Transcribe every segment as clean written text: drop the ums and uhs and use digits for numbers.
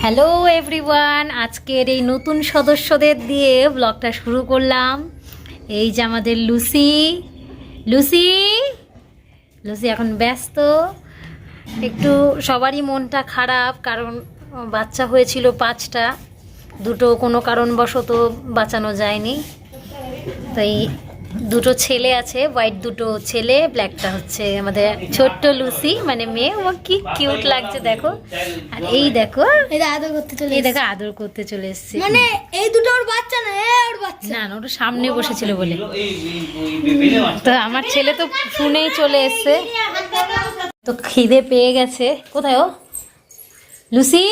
Hello everyone, আজকের এই নতুন সদস্যদের দিয়ে ব্লগটা শুরু করলাম। এই যে আমাদের লুসি লুসি লুসি এখন ব্যস্ত, একটু সবারই মনটা খারাপ, কারণ বাচ্চা হয়েছিল 5টা, দুটো কোনো কারণবশত বাঁচানো যায়নি। তাই দুটো ছেলে আছে, হোয়াইট দুটো ছেলে, ব্ল্যাকটা হচ্ছে আমাদের ছোট্ট লুসি, মানে মেয়ে। ও কি কিউট লাগছে দেখো। আর এই দেখো, এই আদর করতে চলে, এই দেখো আদর করতে চলে এসেছে। মানে এই দুটো ওর বাচ্চা না, ওর বাচ্চা না না, ওটা সামনে বসেছিল বলে। তো আমার ছেলে তো শুনেই চলে এসছে, তো খিদে পেয়ে গেছে। কোথায় ও লুসি?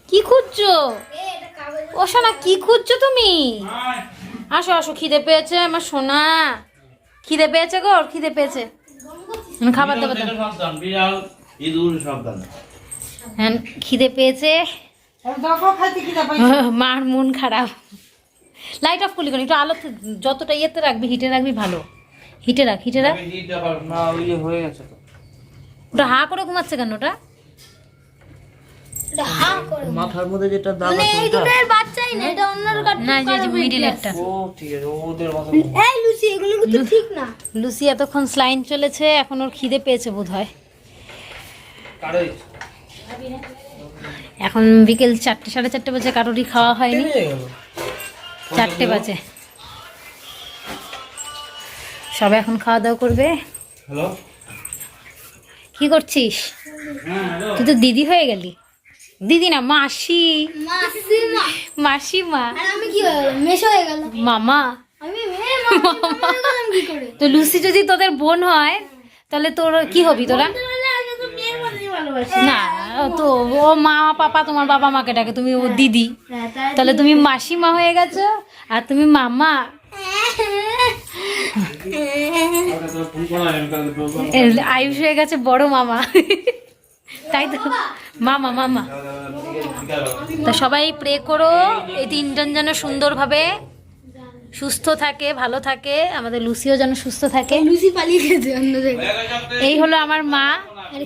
কি খুঁজছো? ও সোনা, কি খুঁজছো তুমি? আসো আসো, খিদে পেয়েছে আমার সোনা, খিদে পেয়েছে গো, ওর খিদে পেয়েছে। খাবার দেবো, হ্যাঁ খিদে পেয়েছে। মার মন খারাপ। লাইট অফ করলি কেন? একটু আলো যতটা ইয়েতে রাখবি, হিটে রাখবি, ভালো হিটে রাখ, হিটে রাখ। ওটা হা করে ঘুমাচ্ছে কেন? ওটা মাথার মধ্যে যেটা দাগ মানে আছে এই দুটোর বাচ্চাই না, এটা অন্যর কাট। না, যে মিডিলেরটা। ও ঠিক আছে, ওদের মাথা এই লুসি, এগুলো কিন্তু ঠিক না। লুসি এতক্ষণ স্লাইন চলেছে, এখন ওর খিদে পেয়েছে বোধ হয়। এখন বিকেল 4টে, 4:30 বাজে, কারোরই খাওয়া হয়নি। 4টে বাজে, সবাই এখন খাওয়া দাওয়া করবে। হ্যালো, কি করছিস? তুই তো দিদি হয়ে গেলি। দিদি না, মাসি, মাসিমা। মাসিমা। আর আমি কি হয়ে গেলাম? মেশো হয়ে গেলাম। মামা। আমি মেয়ে মামা হয়ে গেলাম কি করে? তো লুসি যদি তোদের বোন হয়, তাহলে তোর কি হবি তোরা? তাহলে আগে তো মেয়ের মতোই ভালোবাসি। না, তো ও মা পাপা, তোমার বাবা মাকে ডাকে, তুমি ও দিদি, তাহলে তুমি মাসিমা হয়ে গেছো, আর তুমি মামা। আয়ুষ হয়ে গেছে বড় মামা, তাই তো? মামা মামা। তা সবাই প্রে করো এই 3জন যেন সুন্দরভাবে সুস্থ থাকে, ভালো থাকে, আমাদের লুসিও যেন সুস্থ থাকে। লুসি পালিয়ে গেছে অন্য জায়গায়। এই হলো আমার মা,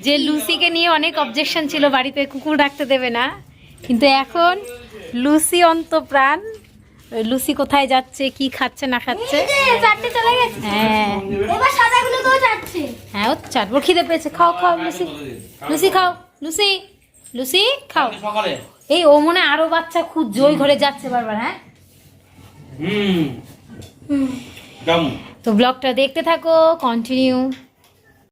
যে লুসিকে নিয়ে অনেক অবজেকশন ছিল, বাড়িতে কুকুর রাখতে দেবে না, কিন্তু এখন লুসি অন্তপ্রাণ। ওই লুসি কোথায় যাচ্ছে, কি খাচ্ছে না খাচ্ছে। এই যে চারটে চলে গেছে। হ্যাঁ এবার সাদাগুলো তো চাটছে। হ্যাঁ, ও চাটবো, খিদে পেয়েছে। খাও খাও লুসি, লুসি খাও, লুসি লুসি খাও। এই ও মনে হয় আরো বাচ্চা খুঁজছে, ওই ঘরে যাচ্ছে বারবার। হ্যাঁ, তো ব্লগটা দেখতে থাকো, কন্টিনিউ।